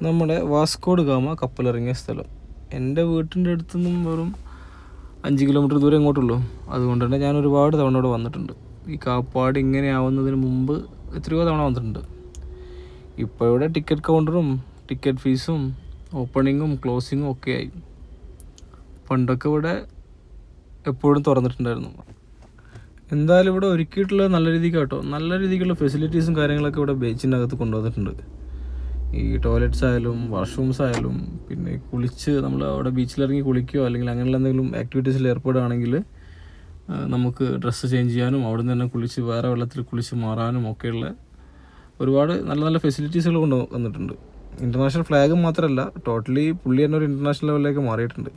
നമ്മുടെ വാസ്കോഡ് ഗാമ കപ്പലിറങ്ങിയ സ്ഥലം എൻ്റെ വീട്ടിൻ്റെ അടുത്തു നിന്നും വെറും 5 കിലോമീറ്റർ ദൂരം ഇങ്ങോട്ടുള്ളൂ. അതുകൊണ്ട് തന്നെ ഞാൻ ഒരുപാട് തവണ ഇവിടെ വന്നിട്ടുണ്ട്. ഈ കാപ്പാട് ഇങ്ങനെ ആവുന്നതിന് മുമ്പ് എത്രയോ തവണ വന്നിട്ടുണ്ട്. ഇപ്പോൾ ഇവിടെ ടിക്കറ്റ് കൗണ്ടറും ടിക്കറ്റ് ഫീസും ഓപ്പണിങ്ങും ക്ലോസിങ്ങും ഒക്കെ ആയി. പണ്ടൊക്കെ ഇവിടെ എപ്പോഴും തുറന്നിട്ടുണ്ടായിരുന്നു. എന്തായാലും ഇവിടെ ഒരുക്കിയിട്ടുള്ള നല്ല രീതിക്ക് കേട്ടോ, നല്ല രീതിക്കുള്ള ഫെസിലിറ്റീസും കാര്യങ്ങളൊക്കെ ഇവിടെ ബീച്ചിൻ്റെ അകത്ത് കൊണ്ടുവന്നിട്ടുണ്ട്. ഈ ടോയ്ലറ്റ്സ് ആയാലും വാഷ്റൂംസ് ആയാലും പിന്നെ കുളിച്ച് നമ്മൾ അവിടെ ബീച്ചിലിറങ്ങി കുളിക്കുകയോ അല്ലെങ്കിൽ അങ്ങനെയുള്ള എന്തെങ്കിലും ആക്ടിവിറ്റീസിൽ ഏർപ്പെടുകയാണെങ്കിൽ നമുക്ക് ഡ്രസ്സ് ചേഞ്ച് ചെയ്യാനും അവിടെ നിന്ന് തന്നെ കുളിച്ച് വേറെ വെള്ളത്തിൽ കുളിച്ച് മാറാനും ഒക്കെയുള്ള ഒരുപാട് നല്ല നല്ല ഫെസിലിറ്റീസുകൾ കൊണ്ട് വന്നിട്ടുണ്ട്. ഇൻ്റർനാഷണൽ ഫ്ലാഗ് മാത്രമല്ല, ടോട്ടലി പുള്ളി തന്നെ ഒരു ഇൻ്റർനാഷണൽ ലെവലിലേക്ക് മാറിയിട്ടുണ്ട്.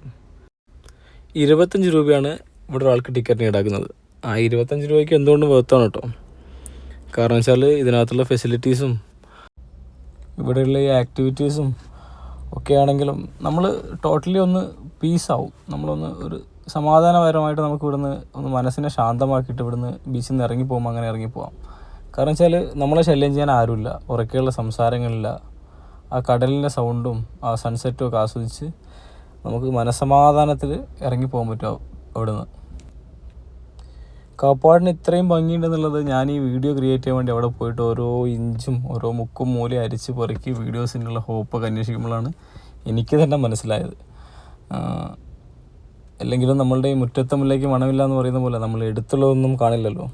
25 രൂപയാണ് ഇവിടെ ഒരാൾക്ക് ടിക്കറ്റിന് ഈടാക്കുന്നത്. ആ 25 രൂപയ്ക്ക് എന്തുകൊണ്ടും വേർത്താണ് കേട്ടോ. കാരണം വെച്ചാൽ ഇതിനകത്തുള്ള ഫെസിലിറ്റീസും ഇവിടെയുള്ള ഈ ആക്ടിവിറ്റീസും ഒക്കെ ആണെങ്കിലും നമ്മൾ ടോട്ടലി ഒന്ന് പീസാവും. നമ്മളൊന്ന് ഒരു സമാധാനപരമായിട്ട് നമുക്ക് ഇവിടുന്ന് ഒന്ന് മനസ്സിനെ ശാന്തമാക്കിയിട്ട് ഇവിടുന്ന് ബീച്ചിൽ നിന്ന് ഇറങ്ങിപ്പോകുമ്പോൾ അങ്ങനെ ഇറങ്ങിപ്പോവാം. കാരണം വെച്ചാൽ നമ്മളെ ശല്യം ചെയ്യാൻ ആരുമില്ല, ഉറക്കെയുള്ള സംസാരങ്ങളില്ല. ആ കടലിൻ്റെ സൗണ്ടും ആ സൺസെറ്റും ഒക്കെ ആസ്വദിച്ച് നമുക്ക് മനസ്സമാധാനത്തിൽ ഇറങ്ങിപ്പോകാൻ പറ്റും അവിടുന്ന്. കാപ്പാടിന് ഇത്രയും ഭംഗിയുണ്ടെന്നുള്ളത് ഞാൻ ഈ വീഡിയോ ക്രിയേറ്റ് ചെയ്യാൻ വേണ്ടി അവിടെ പോയിട്ട് ഓരോ ഇഞ്ചും ഓരോ മുക്കും മൂലയും അരിച്ച് പെറുക്കി വീഡിയോസിനുള്ള ഹോപ്പൊക്കെ അന്വേഷിക്കുമ്പോഴാണ് എനിക്ക് തന്നെ മനസ്സിലായത്. അല്ലെങ്കിലും നമ്മളുടെ ഈ മുറ്റത്തമ്മിലേക്ക് മണമില്ല എന്ന് പറയുന്ന പോലെ നമ്മൾ എടുത്തുള്ളതൊന്നും കാണില്ലല്ലോ.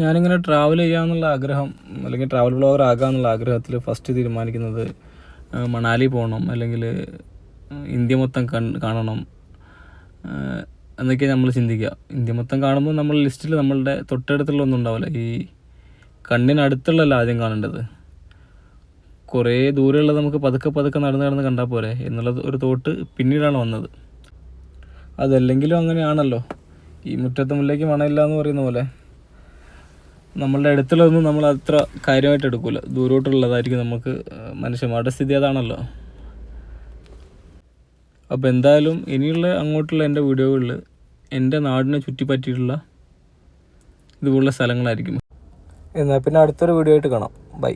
ഞാനിങ്ങനെ ട്രാവൽ ചെയ്യാമെന്നുള്ള ആഗ്രഹം അല്ലെങ്കിൽ ട്രാവൽ ബ്ലോഗർ ആകാമെന്നുള്ള ആഗ്രഹത്തിൽ ഫസ്റ്റ് തീരുമാനിക്കുന്നത് മണാലി പോകണം അല്ലെങ്കിൽ ഇന്ത്യ മൊത്തം കാണണം എന്നൊക്കെ നമ്മൾ ചിന്തിക്കുക. ഇന്ത്യ മൊത്തം കാണുമ്പോൾ നമ്മൾ ലിസ്റ്റിൽ നമ്മളുടെ തൊട്ടടുത്തുള്ള ഒന്നും ഉണ്ടാവില്ല. ഈ കണ്ണിനടുത്തുള്ളതല്ല ആദ്യം കാണേണ്ടത്. കുറേ ദൂരെയുള്ളത് നമുക്ക് പതുക്കെ നടന്ന് കണ്ടാൽ പോരെ എന്നുള്ളത് ഒരു തോട്ട് പിന്നീടാണ് വന്നത്. അതല്ലെങ്കിലും അങ്ങനെയാണല്ലോ, ഈ മുറ്റത്തുമുല്ലേക്ക് മണമില്ല എന്ന് പറയുന്ന പോലെ നമ്മളുടെ അടുത്തുള്ളതൊന്നും നമ്മൾ അത്ര കാര്യമായിട്ട് എടുക്കില്ല. ദൂരോട്ടുള്ളതായിരിക്കും നമുക്ക് മനുഷ്യന്മാരുടെ സ്ഥിതി അതാണല്ലോ. അപ്പോൾ എന്തായാലും ഇനിയുള്ള അങ്ങോട്ടുള്ള എൻ്റെ വീഡിയോകളിൽ എൻ്റെ നാടിനെ ചുറ്റിപ്പറ്റിയിട്ടുള്ള ഇതുപോലുള്ള സ്ഥലങ്ങളായിരിക്കും. എന്നാൽ പിന്നെ അടുത്തൊരു വീഡിയോ ആയിട്ട് കാണാം. ബൈ.